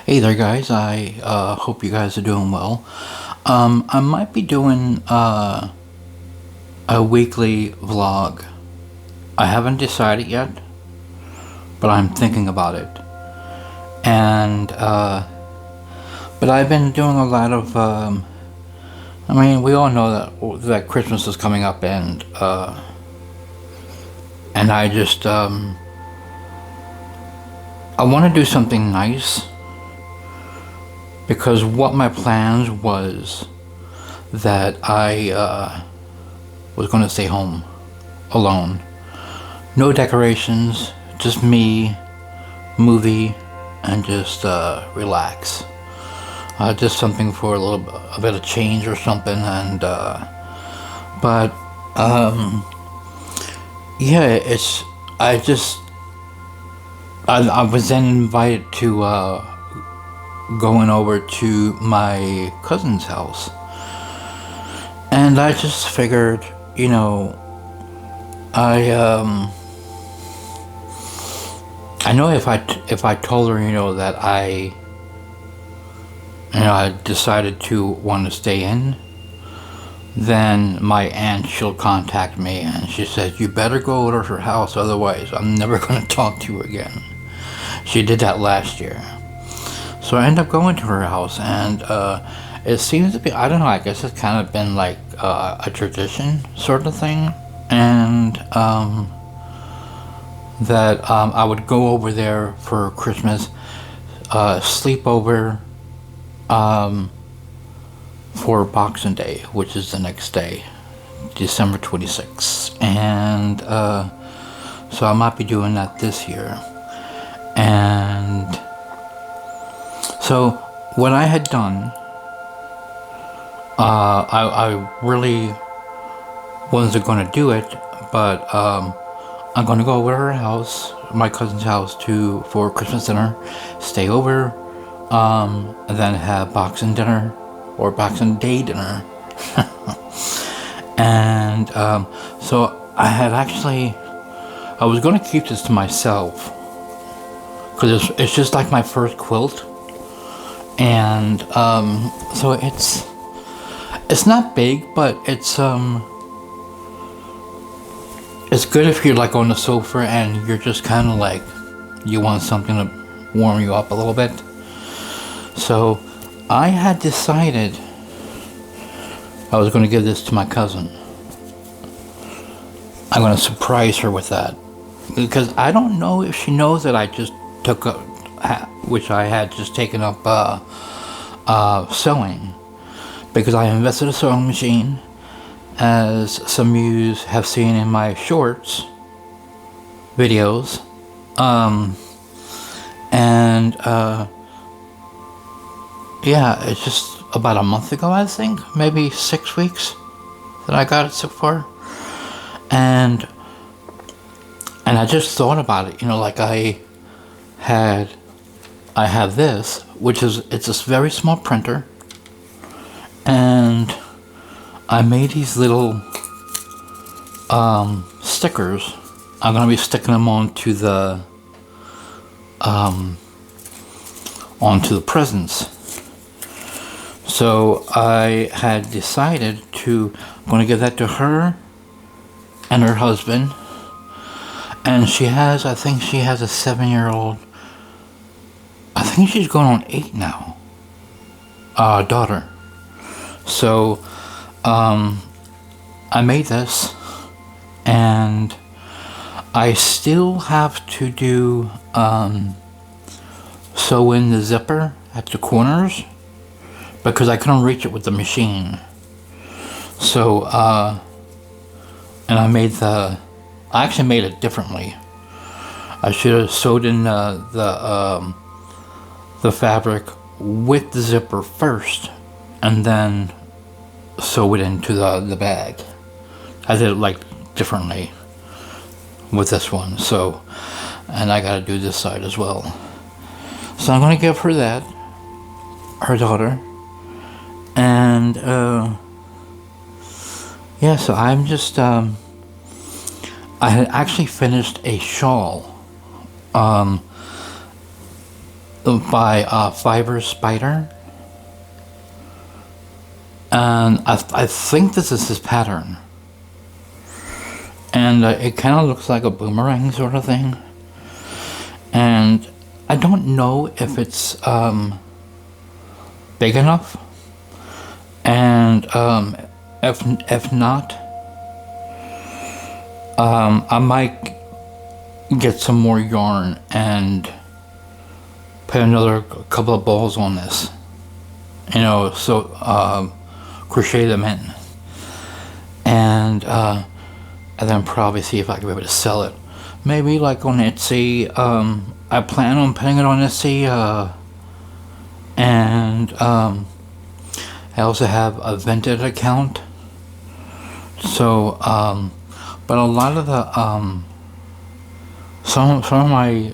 Hey there, guys. I hope you guys are doing well. I might be doing a weekly vlog. I haven't decided yet, but I'm thinking about it. And but I've been doing a lot of. I mean, we all know that Christmas is coming up, and I just I want to do something nice because what my plans was that I was going to stay home alone. No decorations, just me, movie, and just relax. Just something for a bit of change or something. And but yeah, I was then invited to going over to my cousin's house, and I just figured, I I know if I told her, that I decided to want to stay in, then my aunt, she'll contact me and she says, you better go over to her house, otherwise I'm never going to talk to you again. She did that last year. So I end up going to her house, and it seems to be, I don't know, I guess it's kind of been like a tradition sort of thing. And that I would go over there for Christmas, sleep over for Boxing Day, which is the next day, December 26th. And so I might be doing that this year. And so what I had done, I really wasn't going to do it, but I'm going to go over to her house, my cousin's house, for Christmas dinner, stay over, and then have Boxing dinner or Boxing Day dinner. And so I was going to keep this to myself because it's just like my first quilt. And so it's not big, but it's good if you're like on the sofa and you're just kind of like, you want something to warm you up a little bit. So I had decided I was going to give this to my cousin. I'm going to surprise her with that, because I don't know if she knows that I just took up, which I had just taken up sewing, because I invested in a sewing machine, as some of you have seen in my shorts videos, and yeah, it's just about a month ago, I think, maybe 6 weeks that I got it so far. And I just thought about it, like I have this, which it's this very small printer, and I made these little stickers. I'm gonna be sticking them onto the presents. So I had decided I'm gonna give that to her and her husband. And I think she has a 7-year-old, I think she's going on 8 now, daughter. So I made this, and I still have to do sew in the zipper at the corners, because I couldn't reach it with the machine. So and I actually made it differently. I should have sewed in the fabric with the zipper first, and then sew it into the bag. I did it like differently with this one. So, and I gotta do this side as well. So I'm gonna give her that, her daughter, and yeah. So I'm just I had actually finished a shawl by Fiber Spider. And I think this is his pattern. And it kind of looks like a boomerang sort of thing. And I don't know if it's big enough. And if not, I might get some more yarn and put another couple of balls on this. You know, so crochet them in. And then probably see if I can be able to sell it. Maybe like on Etsy. I plan on putting it on Etsy. And I also have a Vinted account. So, but a lot of the some of my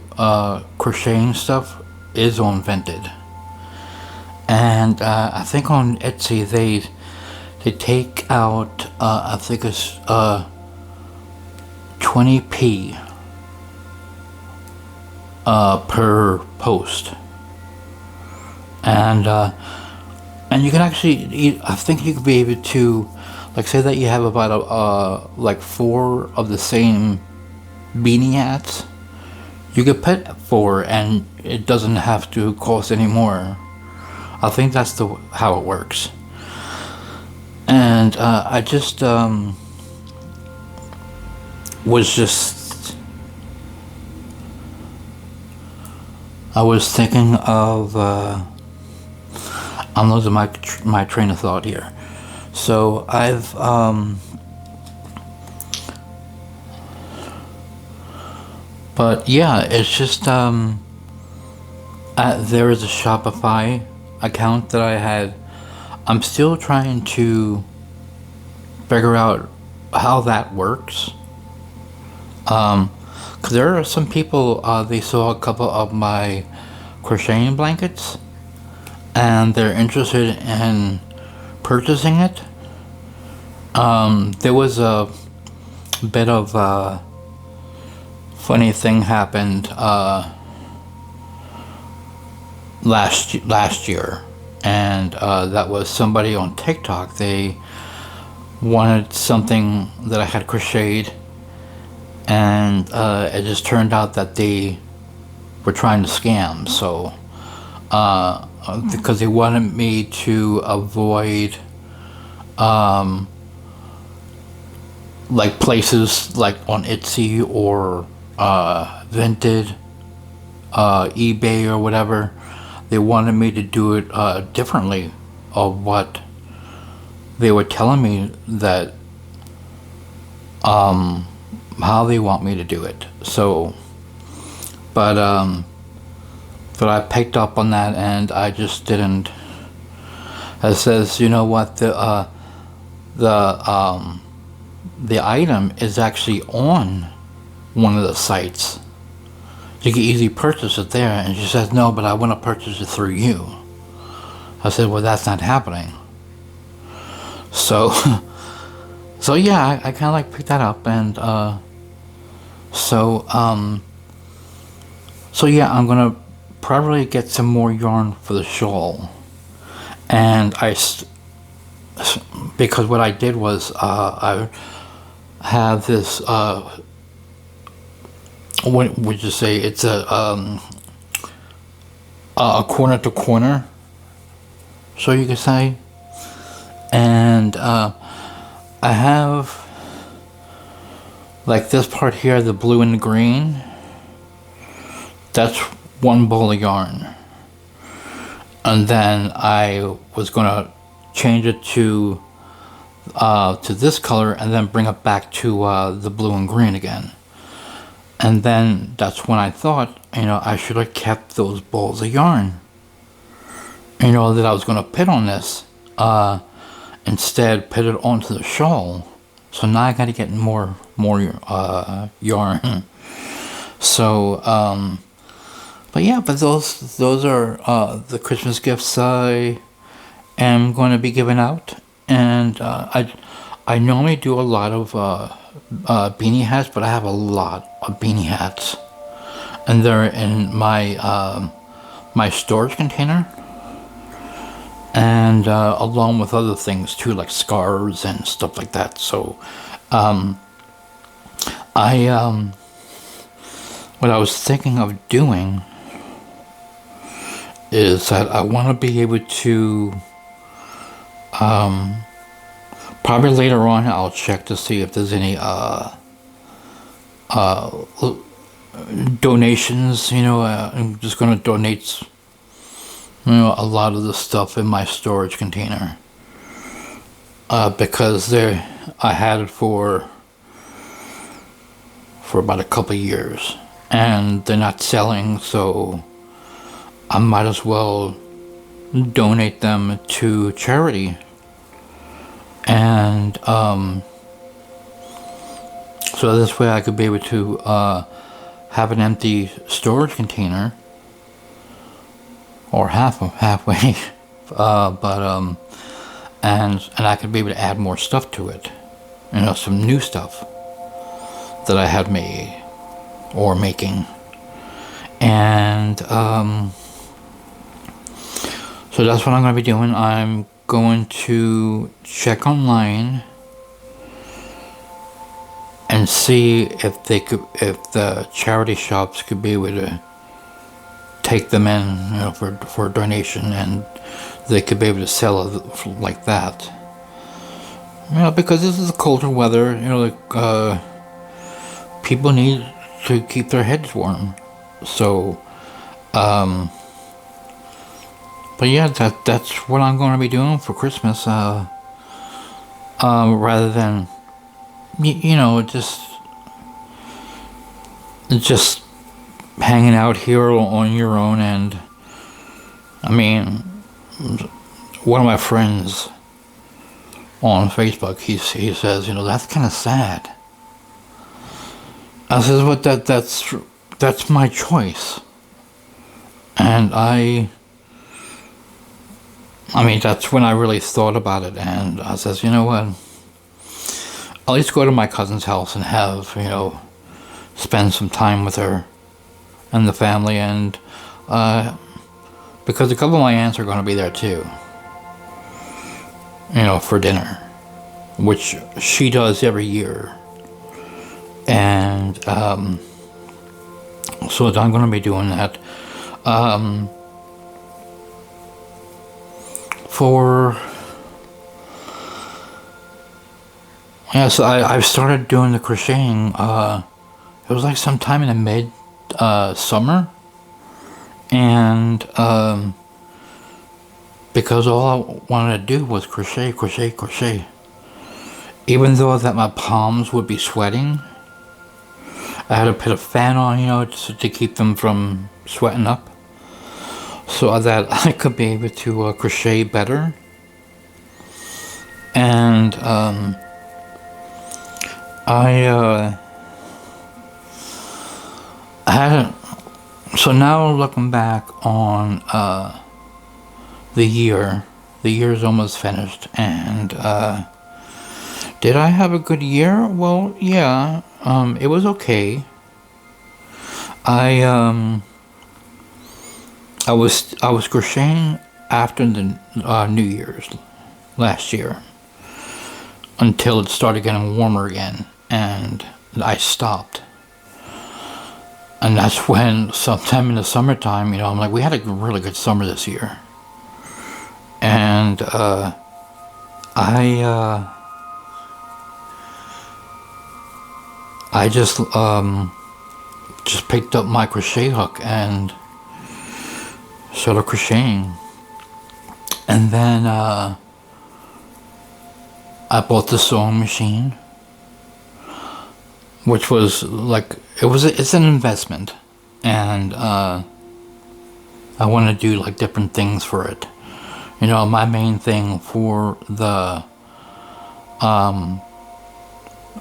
crocheting stuff is on Vinted. And I think on Etsy they take out I think it's 20p per post, and you can actually, I think you could be able to, like, say that you have about like 4 of the same beanie hats, you could put 4 and it doesn't have to cost any more. I think that's how it works. And I just I was thinking of I'm losing my train of thought here. So I've but yeah, it's just there is a Shopify account that I had. I'm still trying to figure out how that works. Because there are some people, they saw a couple of my crocheting blankets and they're interested in purchasing it. There was a bit of a funny thing happened last year, and that was somebody on TikTok. They wanted something that I had crocheted, and it just turned out that they were trying to scam. So because they wanted me to avoid like places like on Etsy or Vinted, eBay or whatever. They wanted me to do it differently of what they were telling me that how they want me to do it. So but I picked up on that and I just didn't. It says, you know what, the item is actually on one of the sites. You can easily purchase it there. And she says, no, but I want to purchase it through you. I said, well, that's not happening. So so yeah, I kind of like picked that up, and so yeah, I'm gonna probably get some more yarn for the shawl. And because what I did was I have this what would you say, it's a corner to corner, so you could say. And I have like this part here, the blue and the green, that's one ball of yarn. And then I was gonna change it to this color and then bring it back to the blue and green again. And then that's when I thought, you know, I should have kept those balls of yarn, you know, that I was gonna put on this. Instead, put it onto the shawl. So now I gotta get more yarn. So but yeah, but those are the Christmas gifts I am going to be giving out. And I normally do a lot of beanie hats, but I have a lot of beanie hats, and they're in my my storage container, and along with other things too, like scarves and stuff like that. So I what I was thinking of doing is that I want to be able to probably later on I'll check to see if there's any donations. I'm just going to donate a lot of the stuff in my storage container, because I had it for about a couple of years and they're not selling, so I might as well donate them to charity. And so this way I could be able to have an empty storage container, or halfway, but and I could be able to add more stuff to it, some new stuff that I had made or making. And so that's what I'm going to be doing. I'm going to check online and see if the charity shops could be able to take them in, for a donation, and they could be able to sell it like that. Because this is colder weather, people need to keep their heads warm. So, but yeah, that's what I'm going to be doing for Christmas. Rather than, just hanging out here on your own. And I mean, one of my friends on Facebook, he says, that's kind of sad. I says, "What? That's my choice." And I mean, that's when I really thought about it. And I says, you know what? At least go to my cousin's house and have, spend some time with her and the family. And because a couple of my aunts are going to be there too, for dinner, which she does every year. And so I'm going to be doing that. So I've started doing the crocheting. It was like sometime in the mid summer, and because all I wanted to do was crochet. Even though that my palms would be sweating, I had to put a fan on, to keep them from sweating up, so that I could be able to crochet better. And I had so now looking back on the year's almost finished, and did I have a good year? Well, yeah, it was okay. I was crocheting after the New Year's last year until it started getting warmer again, and I stopped. And that's when, sometime in the summertime, I'm like, we had a really good summer this year. And I just picked up my crochet hook and started crocheting. And then I bought the sewing machine, which was like, it's an investment, and I want to do like different things for it. My main thing for the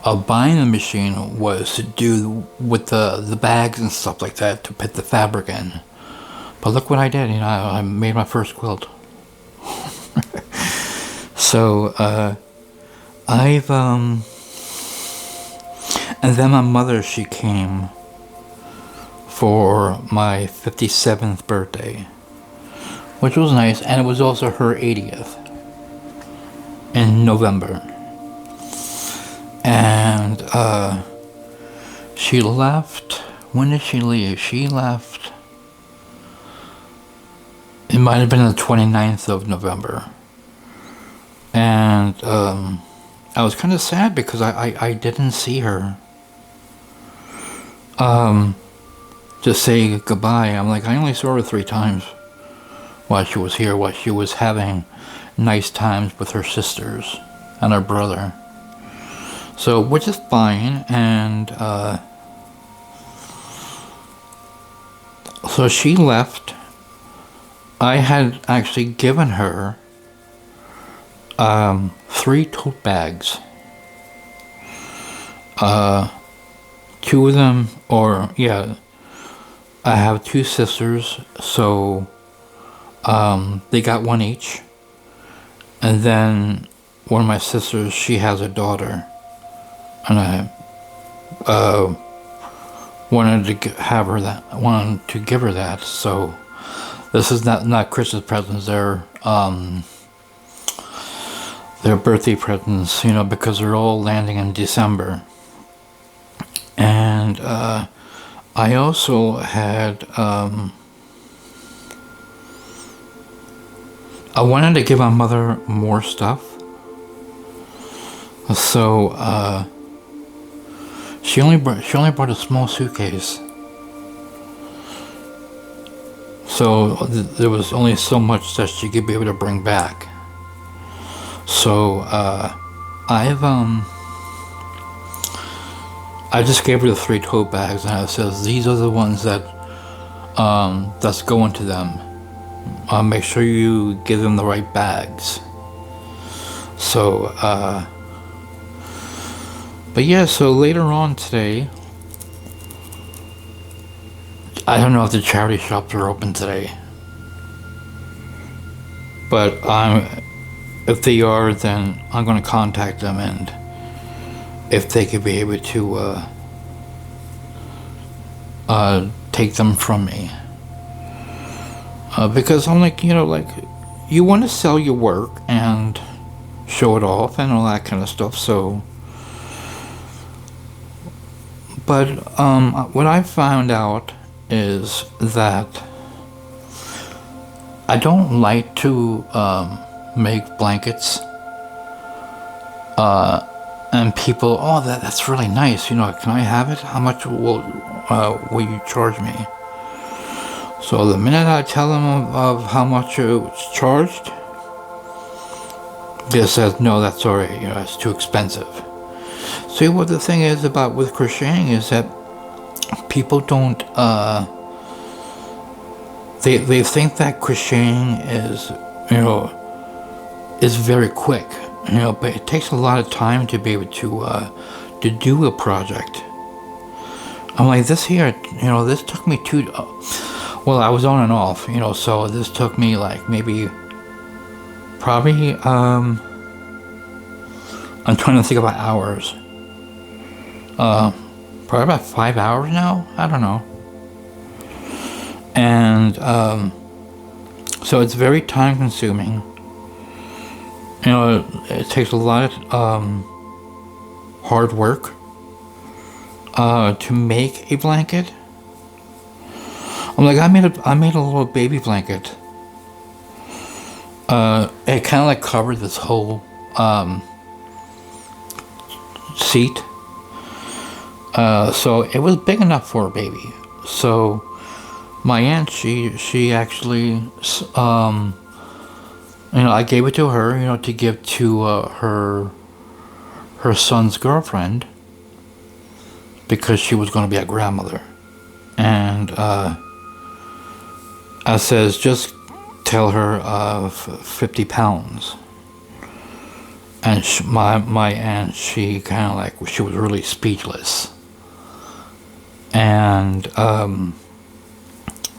of buying the machine was to do with the bags and stuff like that, to put the fabric in. But look what I did, I made my first quilt. So I've and then my mother, she came for my 57th birthday, which was nice, and it was also her 80th in November. And she left. When did she leave? She left. It might have been the 29th of November. And I was kind of sad because I didn't see her to say goodbye. I'm like, I only saw her 3 times while she was here, while she was having nice times with her sisters and her brother. So, which is fine. And so she left. I had actually given her 3 tote bags. 2 of them, or yeah, I have 2 sisters, so they got 1 each. And then one of my sisters, she has a daughter, and I wanted to have her that. Wanted to give her that. So this is not Christmas presents. They're birthday presents, you know, because they're all landing in December. And I also had I wanted to give my mother more stuff. So she only brought a small suitcase. So there was only so much that she could be able to bring back. So I just gave her the 3 tote bags, and it says these are the ones that that's going to them. Make sure you give them the right bags. So but yeah, so later on today, I don't know if the charity shops are open today, but if they are, then I'm going to contact them, and if they could be able to take them from me. Because I'm like, you know, like, you want to sell your work and show it off and all that kind of stuff, so. But what I found out is that I don't like to make blankets, and people, oh, that's really nice, you know, can I have it? How much will you charge me? So the minute I tell them of how much it's charged, they says, no, that's alright, you know, it's too expensive. See, what the thing is about with crocheting is that people don't, they think that crocheting is, you know, is very quick, you know, but it takes a lot of time to be able to do a project. I'm like, this here, you know, this took me well, I was on and off, you know, so this took me like maybe, probably, I'm trying to think about hours. Probably about 5 hours now, I don't know. And so it's very time consuming. You know, it takes a lot of hard work to make a blanket. I'm like, I made a little baby blanket. It kind of like covered this whole seat. So it was big enough for a baby. So my aunt, she actually, you know, I gave it to her, you know, to give to her son's girlfriend, because she was going to be a grandmother. And I says, just tell her 50 pounds. And my aunt, she kind of like, she was really speechless. And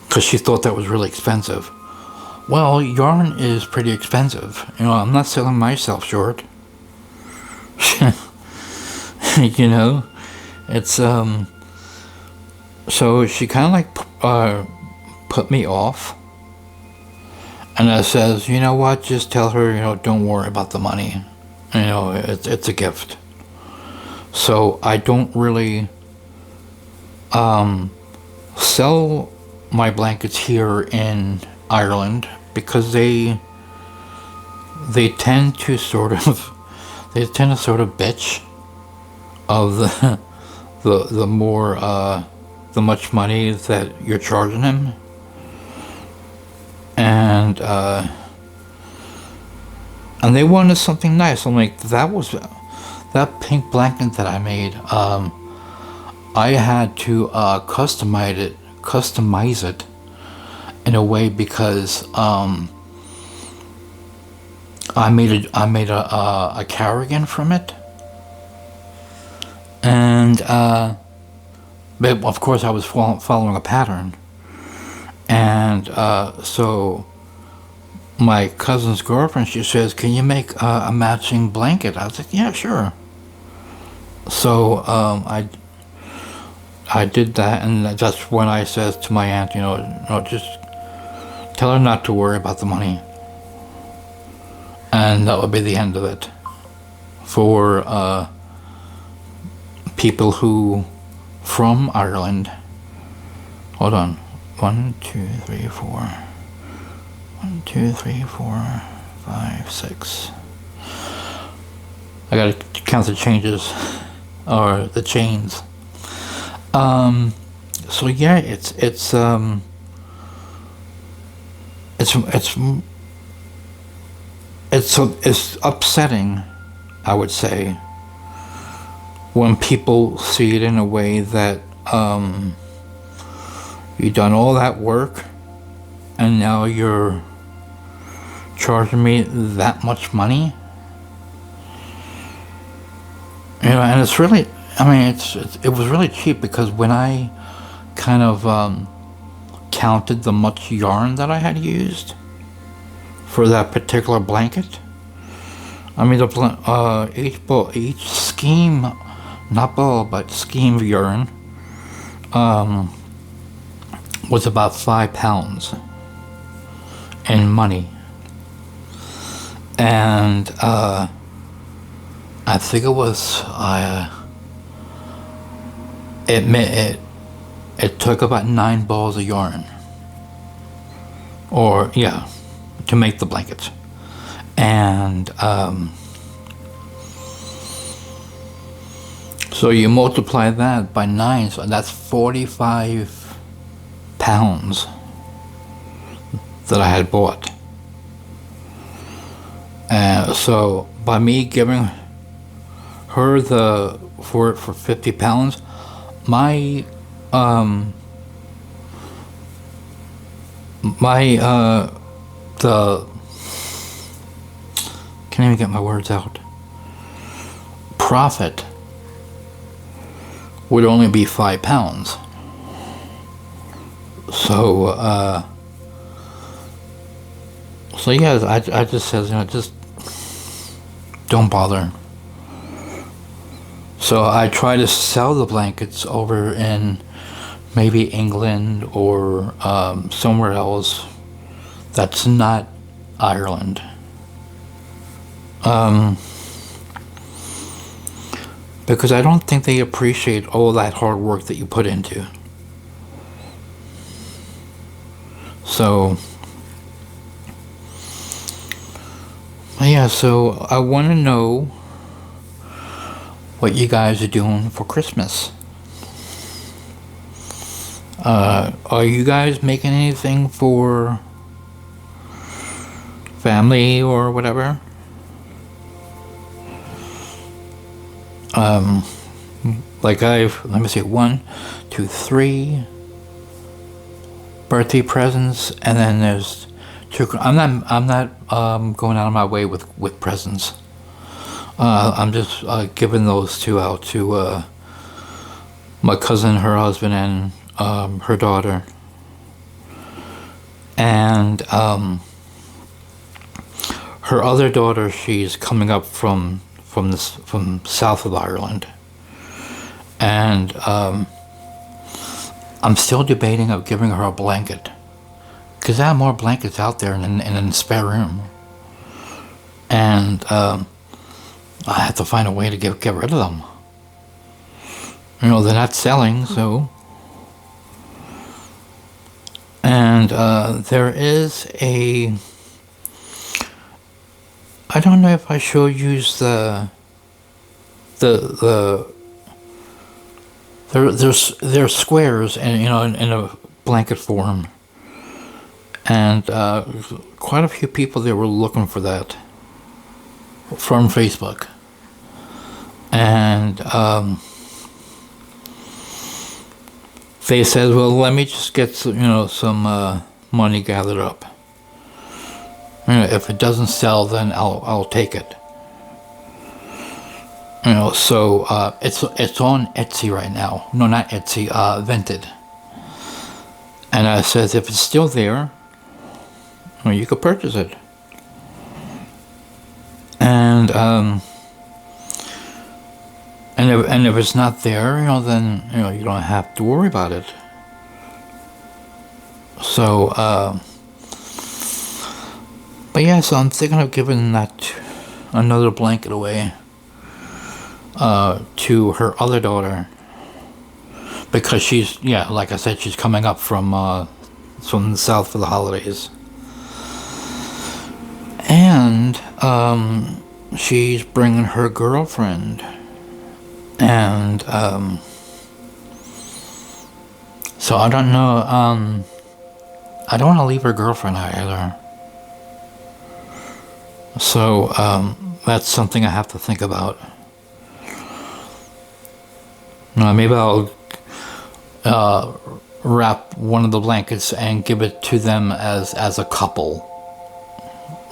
because she thought that was really expensive. Well, yarn is pretty expensive. You know, I'm not selling myself short. You know, it's so she kind of like put me off, And I says, you know what, just tell her, don't worry about the money. It's a gift. So I don't really sell my blankets here in Ireland because they tend to sort of bitch of the more the much money that you're charging him. And they wanted something nice. I'm like, that pink blanket that I made. I had to customize it in a way because I made a cardigan from it, and but of course I was following a pattern. And so my cousin's girlfriend, she says, can you make a matching blanket? I was like, yeah, sure. So I did that, and that's when I says to my aunt, no, just tell her not to worry about the money. And that would be the end of it for people who from Ireland. Hold on. 1, 2, 3, 4. 1, 2, 3, 4, 5, 6. I gotta count the changes, or the chains. So yeah, it's upsetting, I would say, when people see it in a way that you've done all that work and now you're charging me that much money. And it's really, it was really cheap, because when I kind of counted the much yarn that I had used for that particular blanket, each skein, not ball, but skein of yarn was about 5 pounds in money. And I think it was it took about 9 balls of yarn, or to make the blankets. And so you multiply that by 9, so that's 45 pounds that I had bought. And so by me giving her for 50 pounds, my can't even get my words out. Profit would only be 5 pounds. So yeah, I just says, just don't bother. So I try to sell the blankets over in maybe England or somewhere else that's not Ireland. Because I don't think they appreciate all that hard work that you put into. So yeah, so I want to know what you guys are doing for Christmas. Are you guys making anything for family or whatever? Like let me see, 1, 2, 3 birthday presents, and then there's 2. I'm not going out of my way with presents. I'm just giving those 2 out to my cousin, her husband, and her daughter. And her other daughter, she's coming up from south of Ireland, and I'm still debating of giving her a blanket, because I have more blankets out there in the spare room. And I have to find a way to get rid of them. You know, they're not selling, so. And there is a, I don't know if I should use there's squares and, you know, in a blanket form. And quite a few people there were looking for that from Facebook. And they said, well, let me just get some, you know, some money gathered up. You know, if it doesn't sell, then I'll take it. You know, so it's on Etsy right now. No, not Etsy, Vinted. And I says, if it's still there, well, you could purchase it. And if it's not there, you know, then, you know, you don't have to worry about it. So, but yeah, so I'm thinking of giving that another blanket away to her other daughter, because she's, yeah, like I said, she's coming up from the south for the holidays. And she's bringing her girlfriend. And so I don't know, I don't want to leave her girlfriend either. So that's something I have to think about. Maybe I'll wrap one of the blankets and give it to them as a couple,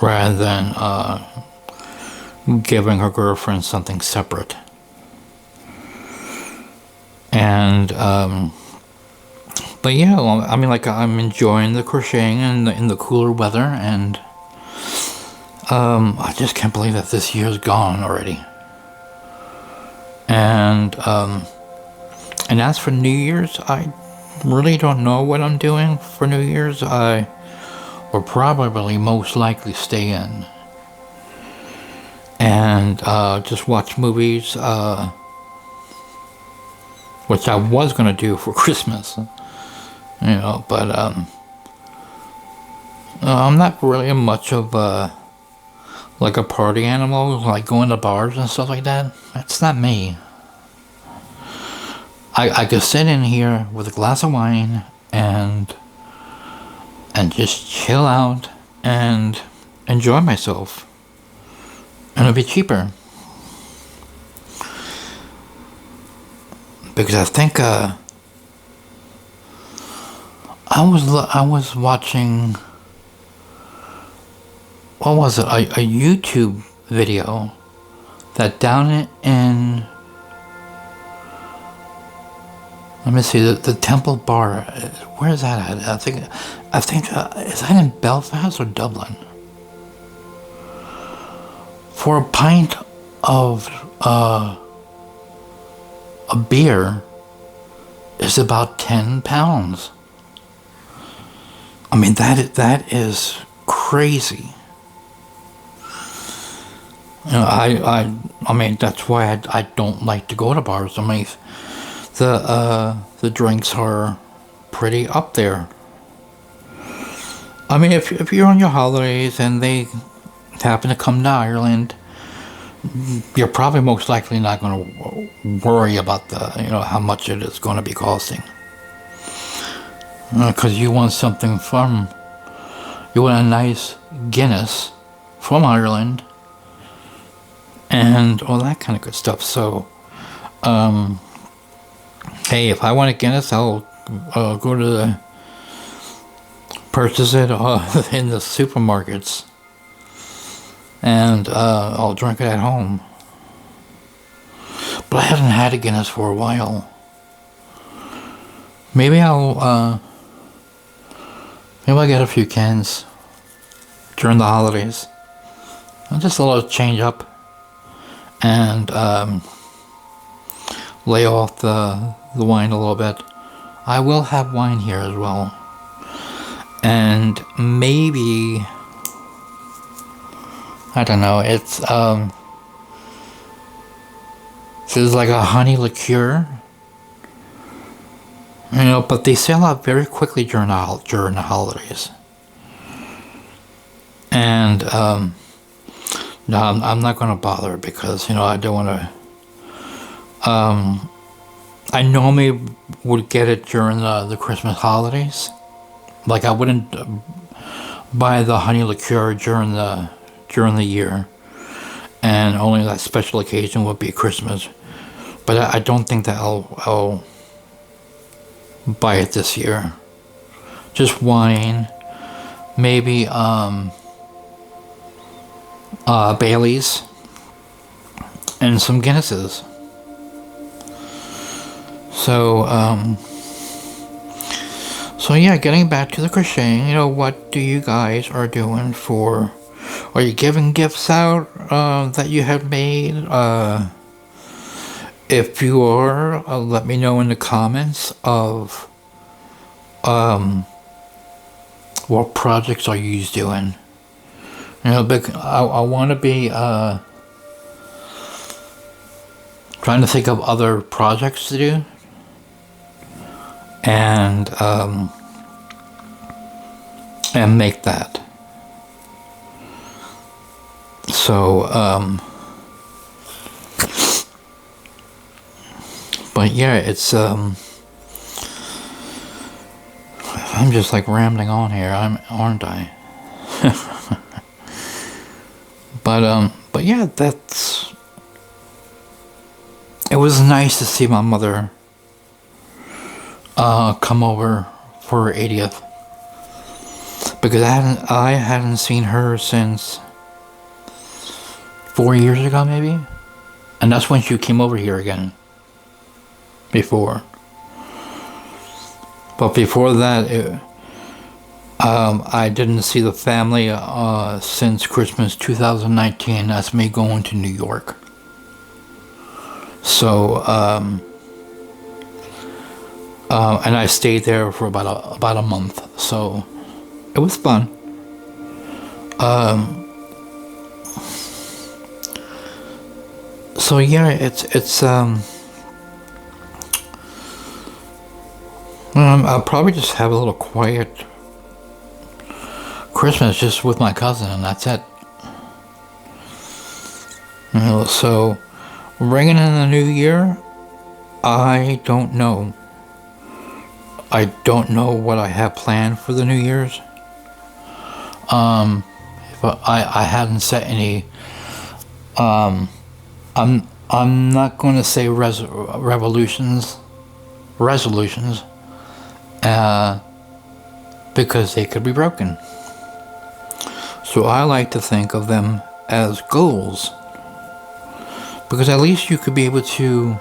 rather than giving her girlfriend something separate. And but yeah, I mean, like, I'm enjoying the crocheting in the cooler weather, and I just can't believe that this year's gone already. And as for New Year's, I really don't know what I'm doing for New Year's. I will probably most likely stay in and just watch movies, which I was going to do for Christmas, you know, but I'm not really much of like a party animal, like going to bars and stuff like that. That's not me. I could sit in here with a glass of wine and just chill out and enjoy myself, and it'll be cheaper. Because I think I was watching, what was it, a YouTube video that down in, let me see, the Temple Bar, where is that at? I think is that in Belfast or Dublin? For a pint of a beer is about £10. I mean, that is crazy. You know, I mean, that's why I don't like to go to bars. I mean, the drinks are pretty up there. I mean, if you're on your holidays and they happen to come to Ireland, you're probably most likely not going to worry about how much it is going to be costing, because you want you want a nice Guinness from Ireland and all that kind of good stuff. So hey, if I want a Guinness, I'll go to purchase it in the supermarkets, and I'll drink it at home. But I haven't had a Guinness for a while. Maybe I'll get a few cans during the holidays. Just a little change up, and lay off the wine a little bit. I will have wine here as well. and maybe, I don't know, it's this is like a honey liqueur, you know, but they sell out very quickly during the holidays. And no, I'm not going to bother, because, you know, I don't want to. I normally would get it during the Christmas holidays. Like, I wouldn't buy the honey liqueur during the year, and only that special occasion would be Christmas. But I don't think that I'll buy it this year. Just wine, maybe Baileys, and some Guinnesses. So yeah, getting back to the crocheting, you know, what do you guys are doing for? Are you giving gifts out that you have made? If you are, let me know in the comments of what projects are you doing. You know, I want to be trying to think of other projects to do, and make that. So but yeah, it's I'm just like rambling on here, aren't I? But yeah, it was nice to see my mother come over for her 80th, because I hadn't seen her since 4 years ago, maybe, and that's when she came over here again. Before, but before that, I didn't see the family since Christmas 2019. That's me going to New York. So, and I stayed there for about a month. So, it was fun. So yeah, it's I'll probably just have a little quiet Christmas just with my cousin, and that's it. You know, so ringing in the new year, I don't know. I don't know what I have planned for the New Year's. But I haven't set any. I'm not going to say resolutions, because they could be broken. So I like to think of them as goals, because at least you could be able to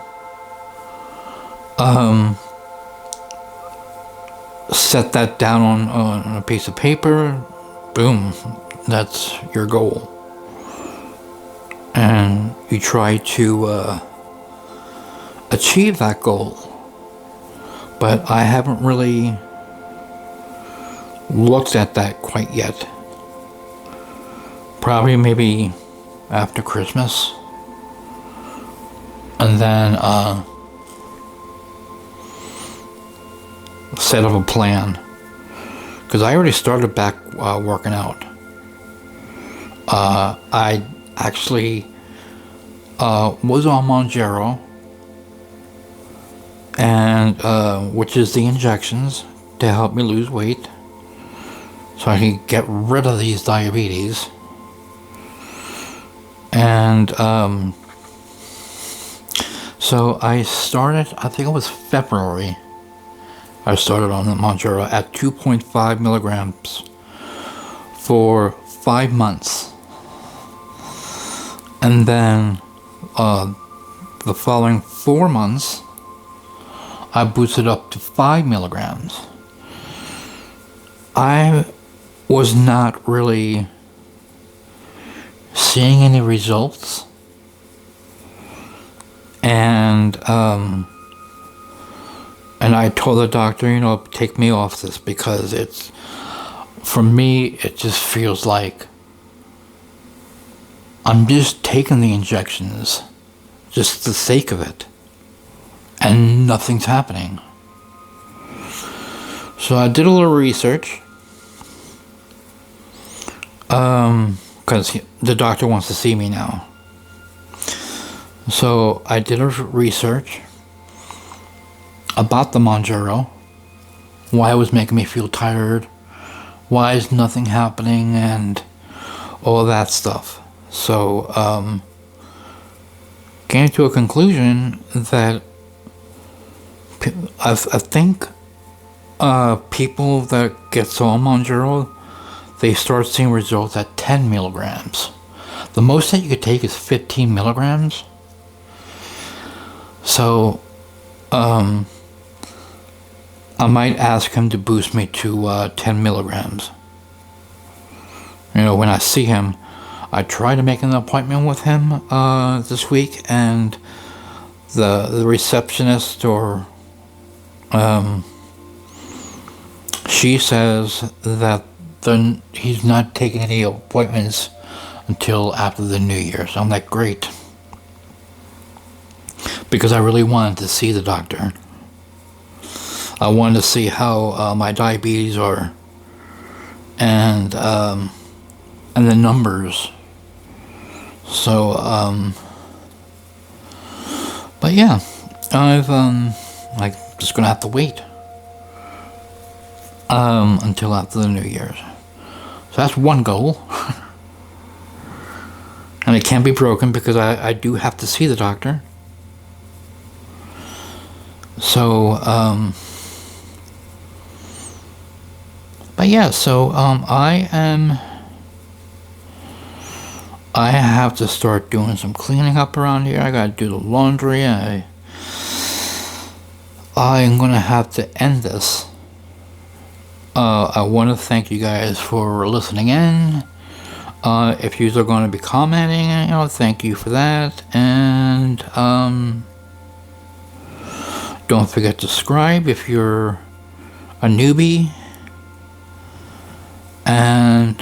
set that down on a piece of paper. Boom, that's your goal, and you try to achieve that goal. But I haven't really looked at that quite yet. Probably maybe after Christmas. And then set up a plan. Because I already started back working out. I actually was on Mounjaro, and which is the injections to help me lose weight, so I can get rid of these diabetes. And so I started, I think it was February, I started on the Mounjaro at 2.5 milligrams for 5 months. And then the following 4 months, I boosted up to 5 milligrams. I was not really seeing any results, and I told the doctor, you know, take me off this, because for me, it just feels like I'm just taking the injections just for the sake of it, and nothing's happening. So I did a little research, because the doctor wants to see me now. So I did a research about the Mounjaro, why it was making me feel tired, why is nothing happening, and all that stuff. So came to a conclusion that I think people that get on Mounjaro, they start seeing results at 10 milligrams. The most that you could take is 15 milligrams. So I might ask him to boost me to 10 milligrams. You know, when I see him, I try to make an appointment with him this week, and the receptionist, or she says that he's not taking any appointments until after the New Year. So I'm like, great, because I really wanted to see the doctor. I wanted to see how my diabetes are, and the numbers. So but yeah, I've like just gonna have to wait until after the New Year's. So that's one goal. And it can't be broken because I do have to see the doctor. So but yeah, so I have to start doing some cleaning up around here. I gotta do the laundry. I'm gonna have to end this. I want to thank you guys for listening in. If you are going to be commenting, you know, thank you for that. And don't forget to subscribe if you're a newbie. And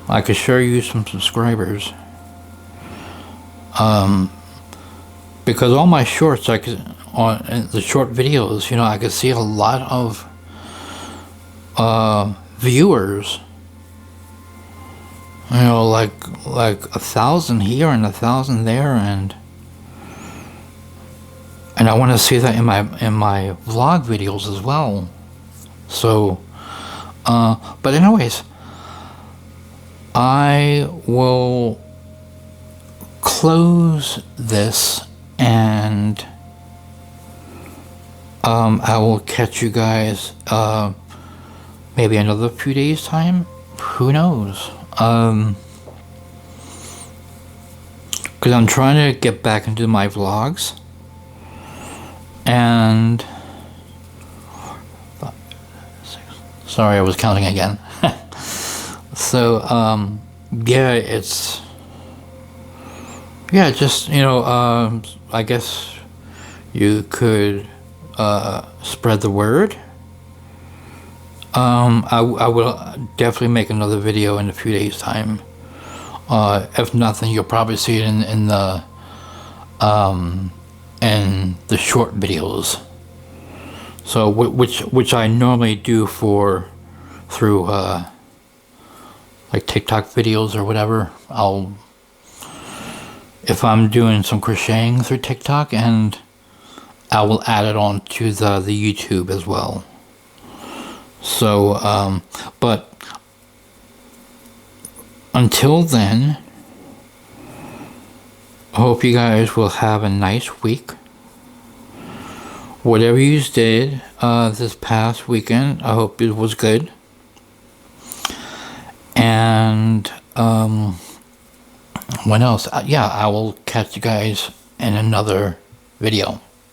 I could sure use some subscribers. Because all my shorts, on the short videos, you know, I could see a lot of viewers. You know, like 1,000 here and 1,000 there, and I want to see that in my vlog videos as well. So, but anyways, I will close this, and I will catch you guys maybe another few days time. Who knows? Because I'm trying to get back into my vlogs, and sorry, I was counting again. So yeah, it's just, you know, I guess you could spread the word. I will definitely make another video in a few days time. If nothing, you'll probably see it in the short videos. So which I normally do through like TikTok videos or whatever. If I'm doing some crocheting through TikTok, and I will add it on to the YouTube as well. So, but until then, I hope you guys will have a nice week. Whatever you did this past weekend, I hope it was good. And what else? Yeah, I will catch you guys in another video.